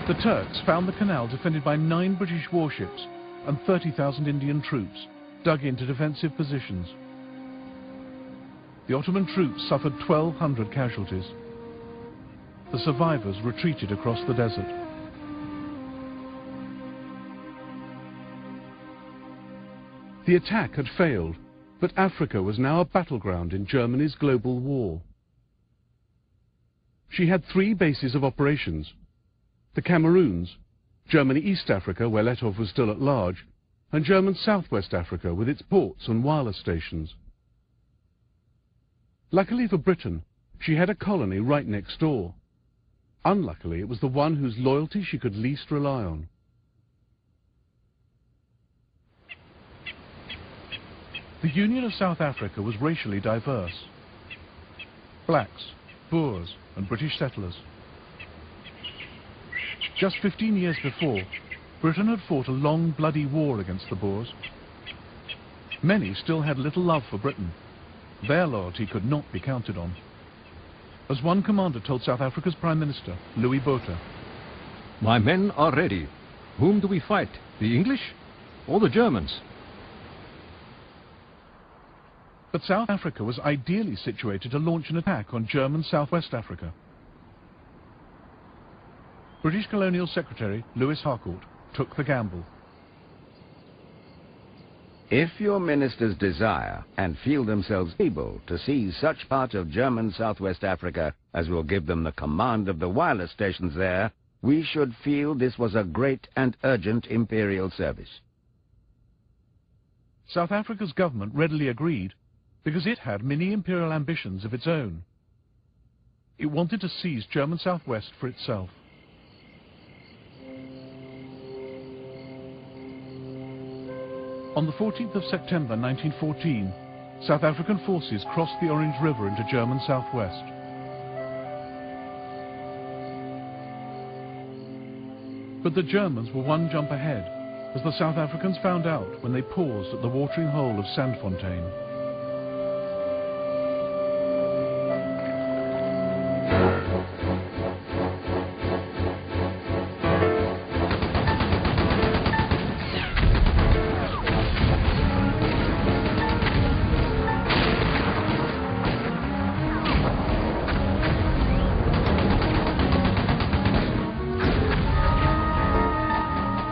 The Turks found the canal defended by 9 British warships and 30,000 Indian troops dug into defensive positions. The Ottoman troops suffered 1,200 casualties. The survivors retreated across the desert. The attack had failed, but Africa was now a battleground in Germany's global war. She had 3 bases of operations: the Cameroons, Germany East Africa, where Letov was still at large, and German Southwest Africa with its ports and wireless stations. Luckily for Britain, she had a colony right next door. Unluckily, it was the one whose loyalty she could least rely on. The Union of South Africa was racially diverse. Blacks, Boers, and British settlers. Just 15 years before, Britain had fought a long, bloody war against the Boers. Many still had little love for Britain. Their loyalty could not be counted on. As one commander told South Africa's Prime Minister, Louis Botha, "My men are ready. Whom do we fight? The English or the Germans?" But South Africa was ideally situated to launch an attack on German Southwest Africa. British Colonial Secretary Lewis Harcourt took the gamble. If your ministers desire and feel themselves able to seize such part of German Southwest Africa as will give them the command of the wireless stations there, we should feel this was a great and urgent imperial service. South Africa's government readily agreed because it had many imperial ambitions of its own. It wanted to seize German Southwest for itself. On the 14th of September 1914, South African forces crossed the Orange River into German Southwest. But the Germans were one jump ahead, as the South Africans found out when they paused at the watering hole of Sandfontein.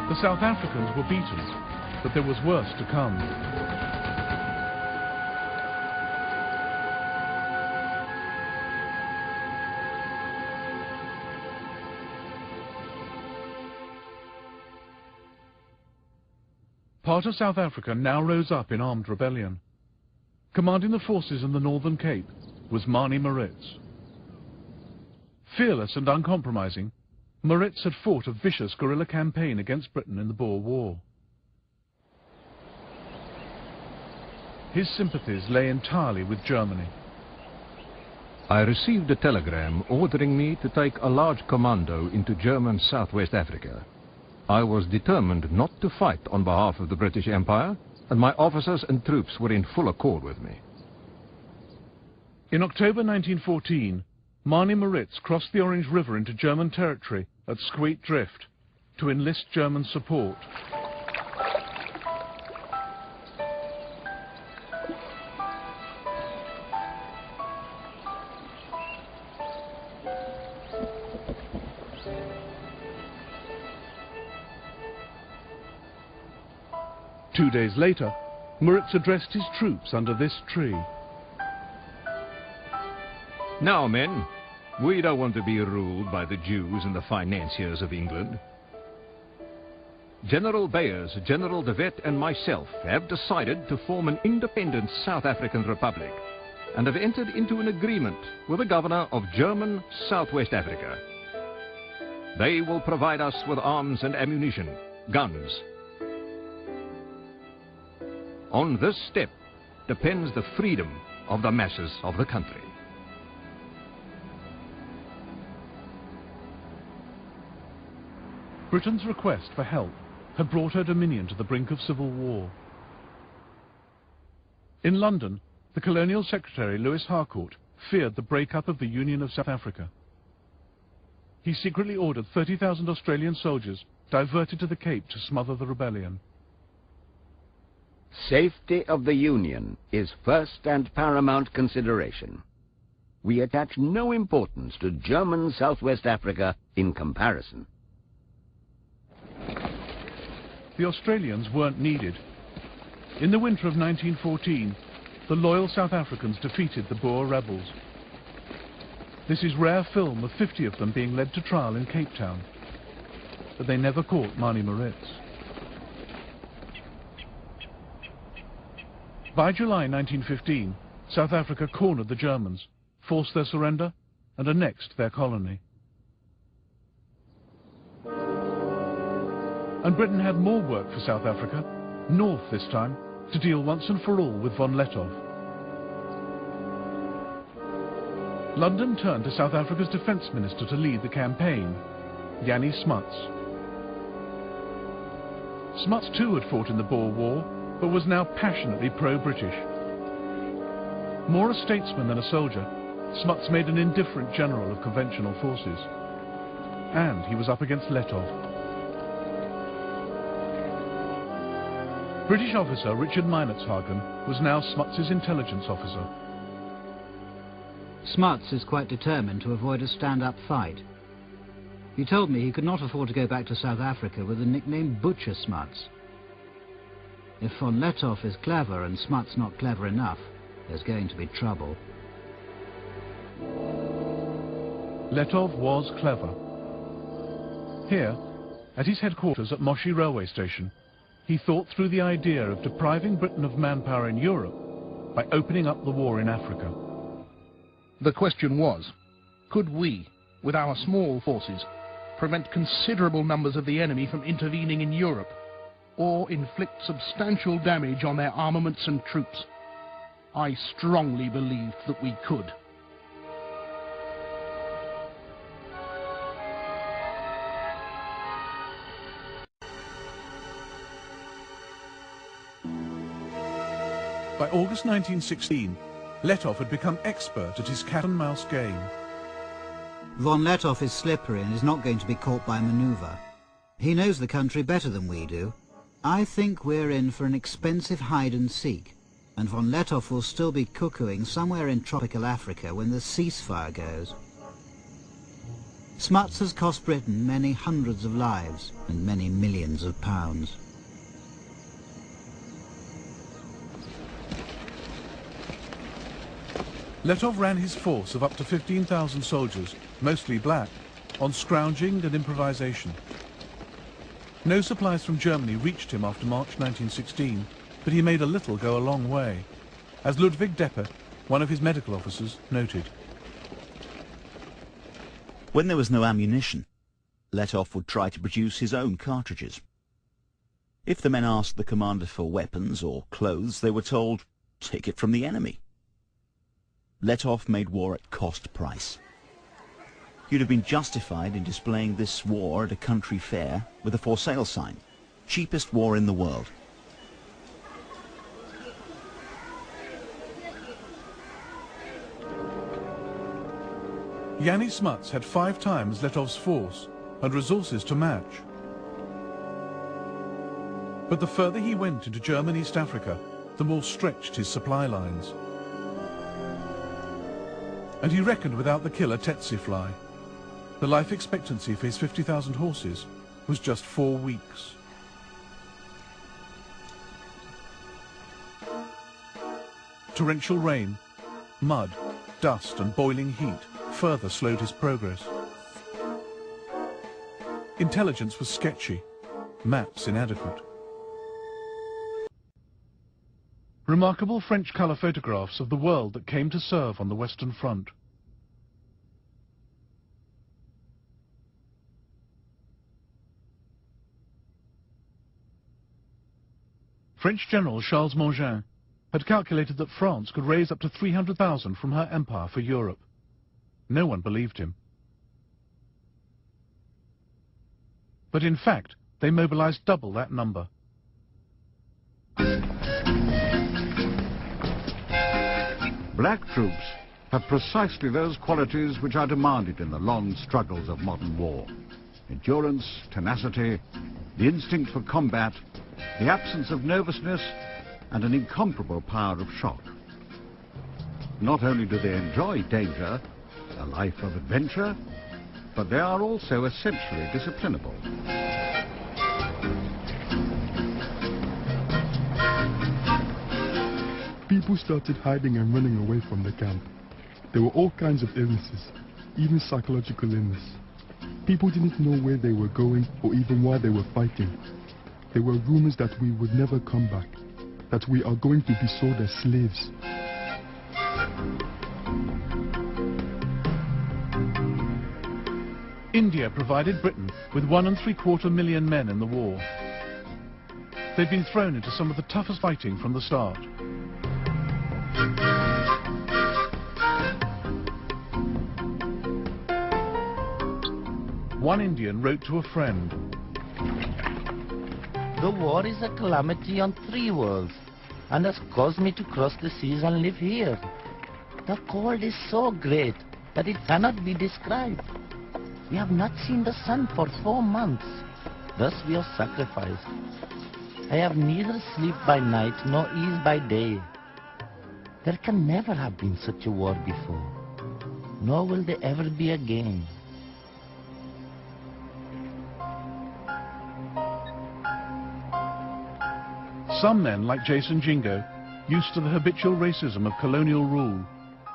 The South Africans were beaten, but there was worse to come. Part of South Africa now rose up in armed rebellion. Commanding the forces in the Northern Cape was Manie Maritz. Fearless and uncompromising, Maritz had fought a vicious guerrilla campaign against Britain in the Boer War. His sympathies lay entirely with Germany. I received a telegram ordering me to take a large commando into German Southwest Africa. I was determined not to fight on behalf of the British Empire, and my officers and troops were in full accord with me. In October 1914, Manie Maritz crossed the Orange River into German territory at Squeet Drift to enlist German support. Two days later, Maritz addressed his troops under this tree. Now, men, we don't want to be ruled by the Jews and the financiers of England. General Beyers, General de Wet and myself have decided to form an independent South African Republic and have entered into an agreement with the governor of German Southwest Africa. They will provide us with arms and ammunition, guns. On this step depends the freedom of the masses of the country. Britain's request for help had brought her dominion to the brink of civil war. In London, the Colonial Secretary Lewis Harcourt feared the break-up of the Union of South Africa. he secretly ordered 30,000 Australian soldiers diverted to the Cape to smother the rebellion. Safety of the Union is first and paramount consideration. We attach no importance to German Southwest Africa in comparison. The Australians weren't needed. In the winter of 1914, the loyal South Africans defeated the Boer rebels. This is rare film of 50 of them being led to trial in Cape Town. But they never caught Mani Moritz. By July 1915, South Africa cornered the Germans, forced their surrender, and annexed their colony. And Britain had more work for South Africa, north this time, to deal once and for all with von Lettow. London turned to South Africa's defence minister to lead the campaign, Jannie Smuts. Smuts too had fought in the Boer War, but was now passionately pro-British. More a statesman than a soldier, Smuts made an indifferent general of conventional forces. And he was up against Lettow. British officer Richard Meinertzhagen was now Smuts' intelligence officer. Smuts is quite determined to avoid a stand-up fight. He told me he could not afford to go back to South Africa with the nickname Butcher Smuts. If von Lettow is clever and Smuts not clever enough, there's going to be trouble. Lettow was clever. Here, at his headquarters at Moshi railway station, he thought through the idea of depriving Britain of manpower in Europe by opening up the war in Africa. The question was, could we, with our small forces, prevent considerable numbers of the enemy from intervening in Europe, or inflict substantial damage on their armaments and troops? I strongly believed that we could. By August 1916, Lettow had become expert at his cat-and-mouse game. Von Lettow is slippery and is not going to be caught by manoeuvre. He knows the country better than we do. I think we're in for an expensive hide-and-seek, and von Lettow will still be cuckooing somewhere in tropical Africa when the ceasefire goes. Smuts has cost Britain many hundreds of lives and many millions of pounds. Lettow ran his force of up to 15,000 soldiers, mostly black, on scrounging and improvisation. No supplies from Germany reached him after March 1916, but he made a little go a long way, as Ludwig Deppe, one of his medical officers, noted. When there was no ammunition, Lettow would try to produce his own cartridges. If the men asked the commander for weapons or clothes, they were told, "Take it from the enemy." Lettow made war at cost price. You'd have been justified in displaying this war at a country fair with a for sale sign. Cheapest war in the world. Jannie Smuts had 5 times Lettow's force and resources to match. But the further he went into German East Africa, the more stretched his supply lines. And he reckoned without the killer tsetse fly. The life expectancy for his 50,000 horses was just 4 weeks. Torrential rain, mud, dust and boiling heat further slowed his progress. Intelligence was sketchy, maps inadequate. Remarkable French colour photographs of the world that came to serve on the Western Front. French General Charles Mangin had calculated that France could raise up to 300,000 from her empire for Europe. No one believed him. But in fact, they mobilized double that number. Black troops have precisely those qualities which are demanded in the long struggles of modern war. Endurance, tenacity, the instinct for combat, the absence of nervousness, and an incomparable power of shock. Not only do they enjoy danger, a life of adventure, but they are also essentially disciplinable. People started hiding and running away from the camp. There were all kinds of illnesses, even psychological illness. People didn't know where they were going or even why they were fighting. There were rumors that we would never come back, that we are going to be sold as slaves. India provided Britain with 1.75 million men in the war. They'd been thrown into some of the toughest fighting from the start. One Indian wrote to a friend, "The war is a calamity on 3 worlds and has caused me to cross the seas and live here. The cold is so great that it cannot be described. We have not seen the sun for 4 months. Thus we are sacrificed. I have neither sleep by night nor ease by day. There can never have been such a war before, nor will there ever be again." Some men, like Jason Jingo, used to the habitual racism of colonial rule,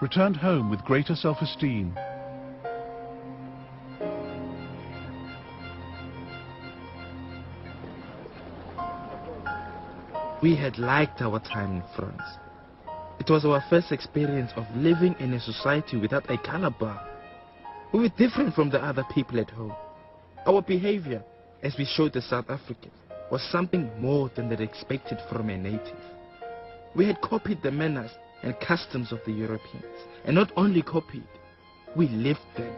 returned home with greater self-esteem. We had liked our time in France. It was our first experience of living in a society without a color bar. We were different from the other people at home. Our behavior, as we showed the South Africans, was something more than they expected from a native. We had copied the manners and customs of the Europeans, and not only copied, we lived them.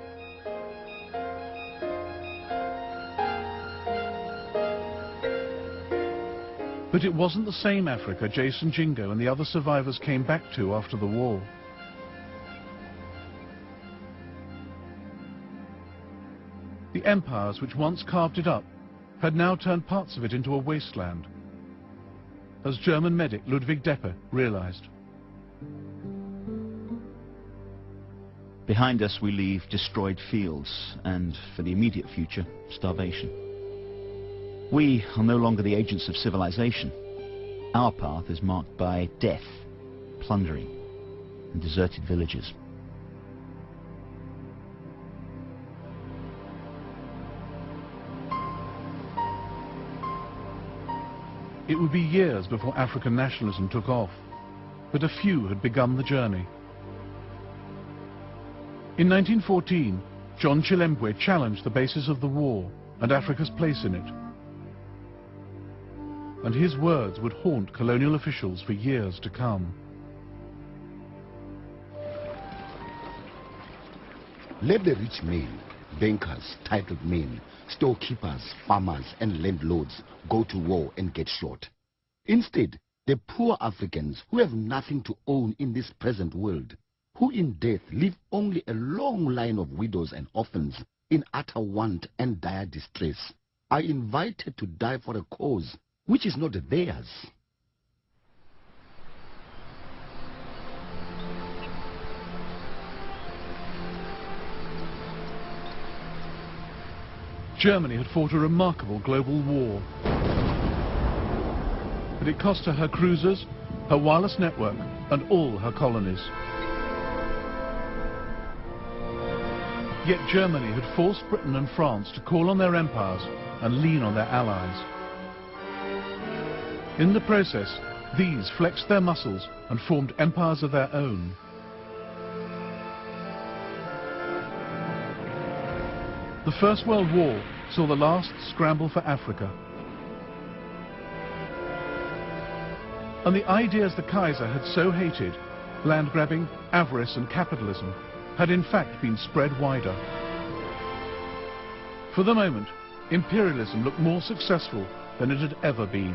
But it wasn't the same Africa Jason Jingo and the other survivors came back to after the war. The empires which once carved it up had now turned parts of it into a wasteland, as German medic Ludwig Deppe realized. Behind us we leave destroyed fields and, for the immediate future, starvation. We are no longer the agents of civilization. Our path is marked by death, plundering, and deserted villages. It would be years before African nationalism took off, but a few had begun the journey. In 1914, John Chilembwe challenged the basis of the war and Africa's place in it. And his words would haunt colonial officials for years to come. Let the rich men, bankers, titled men, storekeepers, farmers and landlords go to war and get shot. Instead, the poor Africans who have nothing to own in this present world, who in death leave only a long line of widows and orphans in utter want and dire distress, are invited to die for a cause which is not theirs. Germany had fought a remarkable global war. But it cost her cruisers, her wireless network, and all her colonies. Yet Germany had forced Britain and France to call on their empires and lean on their allies. In the process, these flexed their muscles and formed empires of their own. The First World War saw the last scramble for Africa. And the ideas the Kaiser had so hated, land grabbing, avarice and capitalism, had in fact been spread wider. For the moment, imperialism looked more successful than it had ever been.